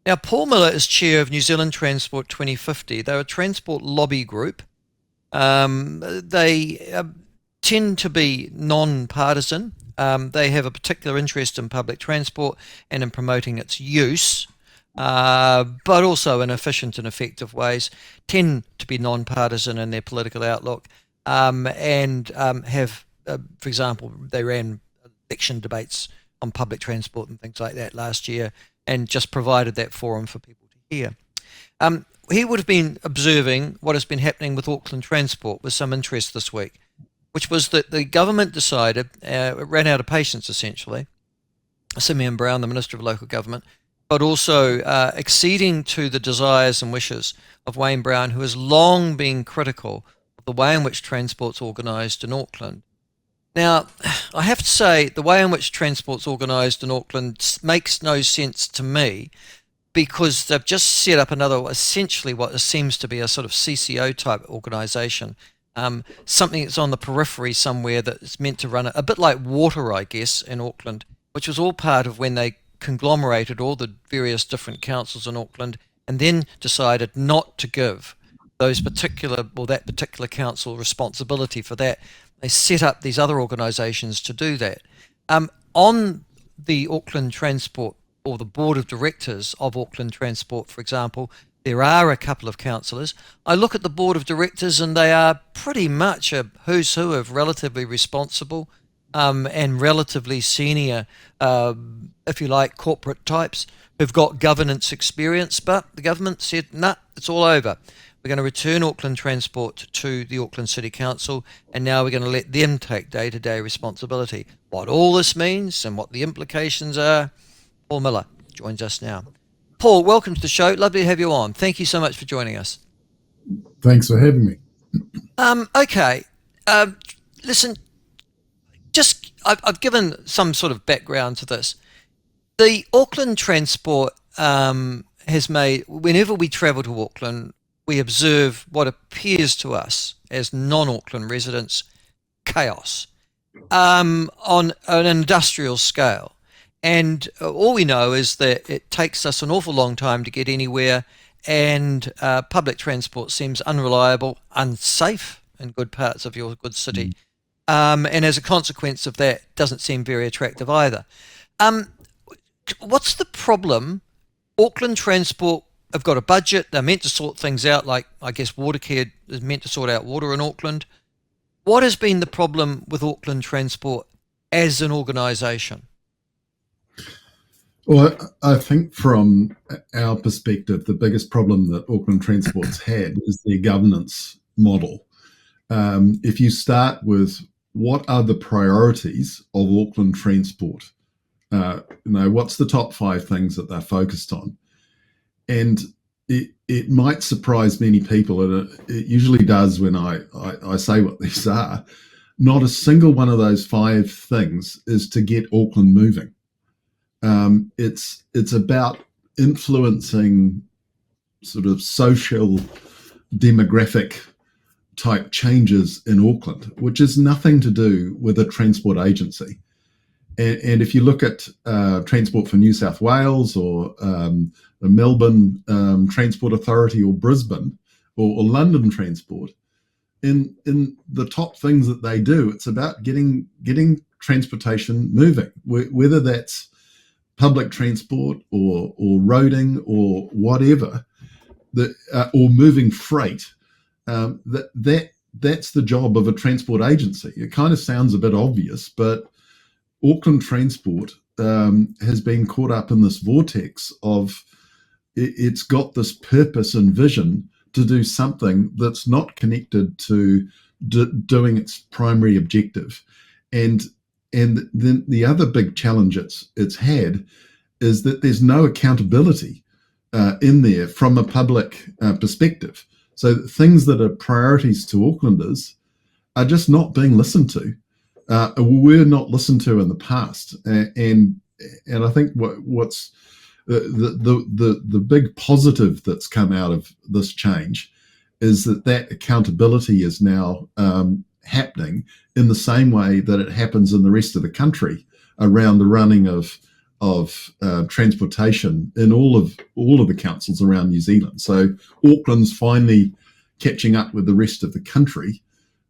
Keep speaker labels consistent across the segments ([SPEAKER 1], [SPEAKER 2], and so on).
[SPEAKER 1] Now, Paul Miller is chair of New Zealand Transport 2050. They're a transport lobby group. They tend to be non-partisan. They have a particular interest in public transport and in promoting its use, but also in efficient and effective ways. Tend to be non-partisan in their political outlook, and have, for example, they ran election debates on public transport and things like that last year, and just provided that forum for people to hear. He would have been observing what has been happening with Auckland Transport with some interest this week, which was that the government decided, it ran out of patience essentially, Simeon Brown, the Minister of Local Government, but also acceding to the desires and wishes of Wayne Brown, who has long been critical of the way in which transport's organised in Auckland. Now, I have to say, the way in which transport's organised in Auckland makes no sense to me, because they've just set up another, essentially what seems to be a sort of CCO type organisation, something that's on the periphery somewhere that's meant to run a bit like water, I guess, in Auckland, which was all part of when they conglomerated all the various different councils in Auckland and then decided not to give that particular council responsibility for that. They set up these other organisations to do that. On the Auckland Transport, or the board of directors of Auckland Transport, for example, there are a couple of councillors. I look at the board of directors and they are pretty much a who's who of relatively responsible and relatively senior, if you like, corporate types who've got governance experience, but the government said, nah, it's all over. We're going to return Auckland Transport to the Auckland City Council, and now we're going to let them take day-to-day responsibility. What all this means and what the implications are, Paul Miller joins us now. Paul, welcome to the show. Lovely to have you on. Thank you so much for joining us.
[SPEAKER 2] Thanks for having me.
[SPEAKER 1] Okay. Listen, I've given some sort of background to this. The Auckland Transport has made, whenever we travel to Auckland, we observe what appears to us as non-Auckland residents chaos on an industrial scale. And all we know is that it takes us an awful long time to get anywhere, and public transport seems unreliable, unsafe in good parts of your good city. And as a consequence of that, doesn't seem very attractive either. What's the problem? Auckland Transport have got a budget. They're meant to sort things out, like I guess Watercare is meant to sort out water in Auckland. What has been the problem with Auckland Transport as an organisation?
[SPEAKER 2] Well, I think from our perspective, the biggest problem that Auckland Transport's had is their governance model. If you start with what are the priorities of Auckland Transport, what's the top 5 things that they're focused on? And it might surprise many people, and it usually does when I say what these are. Not a single one of those 5 things is to get Auckland moving. It's about influencing sort of social demographic type changes in Auckland, which has nothing to do with a transport agency. And if you look at Transport for New South Wales, or the Melbourne Transport Authority, or Brisbane, or London Transport, in the top things that they do, it's about getting transportation moving, whether that's public transport or roading or whatever, or moving freight. That's the job of a transport agency. It kind of sounds a bit obvious, but Auckland Transport has been caught up in this vortex of it's got this purpose and vision to do something that's not connected to doing its primary objective. And then the other big challenge it's had is that there's no accountability in there from a public perspective. So things that are priorities to Aucklanders are just not being listened to. Were not listened to in the past, and I think what's the big positive that's come out of this change is that accountability is now happening in the same way that it happens in the rest of the country around the running of transportation in all of the councils around New Zealand. So Auckland's finally catching up with the rest of the country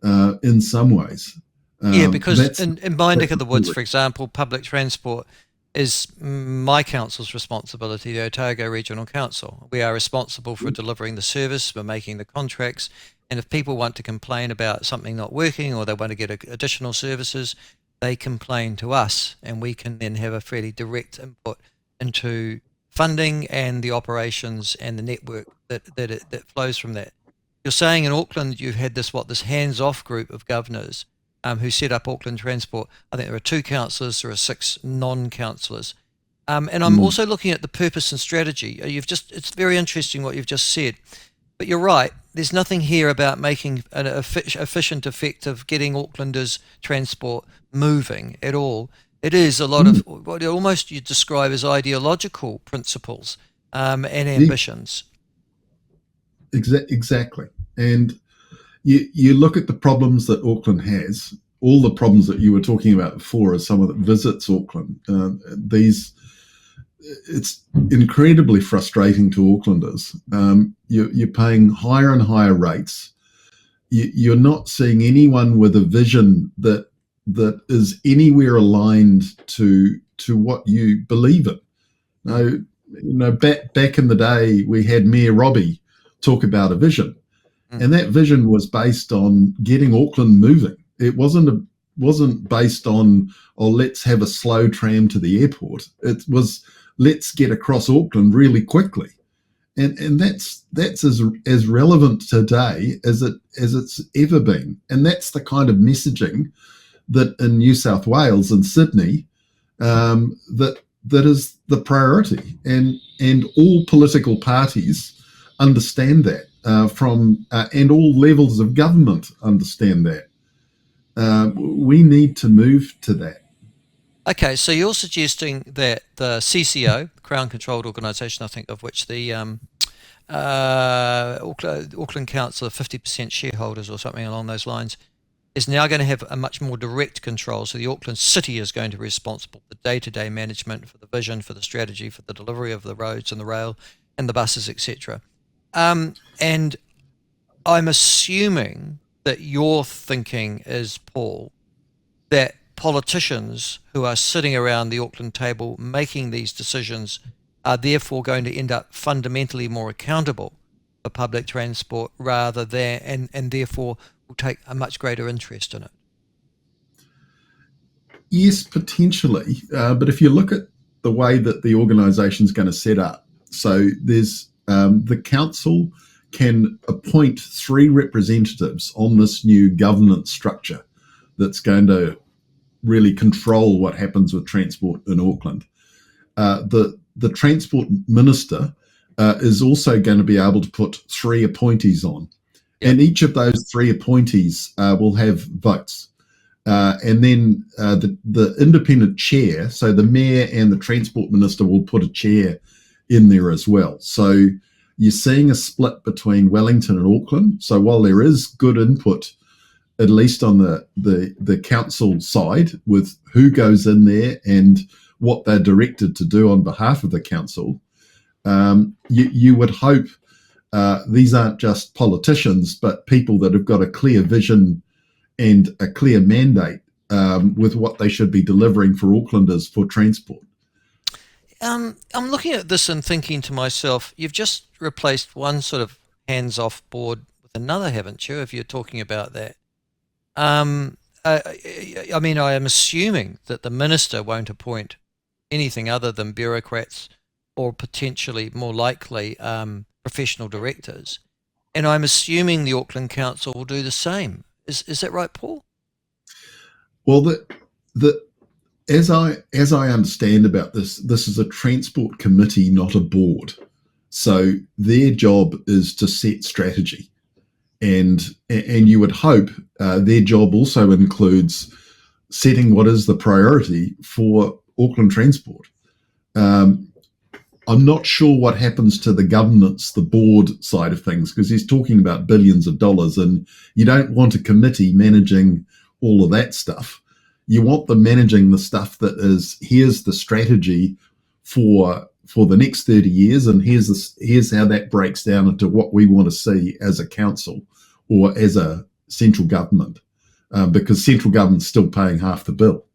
[SPEAKER 2] in some ways.
[SPEAKER 1] Yeah, because
[SPEAKER 2] That's
[SPEAKER 1] in my neck of the woods,
[SPEAKER 2] the
[SPEAKER 1] for example, public transport is my council's responsibility, the Otago Regional Council. We are responsible for delivering the service, for making the contracts, and if people want to complain about something not working or they want to get additional services, they complain to us, and we can then have a fairly direct input into funding and the operations and the network that flows from that. You're saying in Auckland you've had this hands-off group of governors who set up Auckland Transport. I think there are 2 councillors, there are 6 non-councillors. And I'm also looking at the purpose and strategy. It's very interesting what you've just said. But you're right, there's nothing here about making an efficient, effective, getting Aucklanders' transport moving at all. It is a lot of what almost you describe as ideological principles and ambitions.
[SPEAKER 2] Exactly. And you look at the problems that Auckland has, all the problems that you were talking about before as someone that visits Auckland. It's incredibly frustrating to Aucklanders. You're paying higher and higher rates. You're not seeing anyone with a vision that is anywhere aligned to what you believe in. Now, back in the day, we had Mayor Robbie talk about a vision, and that vision was based on getting Auckland moving. It wasn't based on, oh, let's have a slow tram to the airport. It was, let's get across Auckland really quickly, and that's as relevant today as it's ever been. And that's the kind of messaging that in New South Wales and Sydney that is the priority, and all political parties understand that and all levels of government understand that. We need to move to that.
[SPEAKER 1] Okay, so you're suggesting that the CCO, Crown-controlled organisation, I think of which the Auckland Council are 50% shareholders or something along those lines, is now going to have a much more direct control. So the Auckland City is going to be responsible for day-to-day management, for the vision, for the strategy, for the delivery of the roads and the rail and the buses, etc. And I'm assuming that your thinking is, Paul, that politicians who are sitting around the Auckland table making these decisions are therefore going to end up fundamentally more accountable for public transport rather than, and therefore will take a much greater interest in it.
[SPEAKER 2] Yes, potentially. But if you look at the way that the organisation is going to set up, so there's the council can appoint 3 representatives on this new governance structure that's going to really control what happens with transport in Auckland. The transport minister is also going to be able to put 3 appointees on. Yep. And each of those 3 appointees will have votes. And then the independent chair, so the mayor and the transport minister will put a chair in there as well. So you're seeing a split between Wellington and Auckland. So while there is good input, at least on the council side, with who goes in there and what they're directed to do on behalf of the council, you would hope these aren't just politicians, but people that have got a clear vision and a clear mandate with what they should be delivering for Aucklanders for transport.
[SPEAKER 1] I'm looking at this and thinking to myself, you've just replaced one sort of hands-off board with another, haven't you, if you're talking about that? I mean, I am assuming that the minister won't appoint anything other than bureaucrats or potentially more likely professional directors. And I'm assuming the Auckland Council will do the same. Is that right, Paul?
[SPEAKER 2] Well, as I understand about this is a transport committee, not a board. So their job is to set strategy, and you would hope their job also includes setting what is the priority for Auckland Transport. I'm not sure what happens to the governance, the board side of things, because he's talking about billions of dollars, and you don't want a committee managing all of that stuff. You want them managing the stuff that is, here's the strategy for the next 30 years, and here's how that breaks down into what we want to see as a council or as a central government, because central government's still paying half the bill.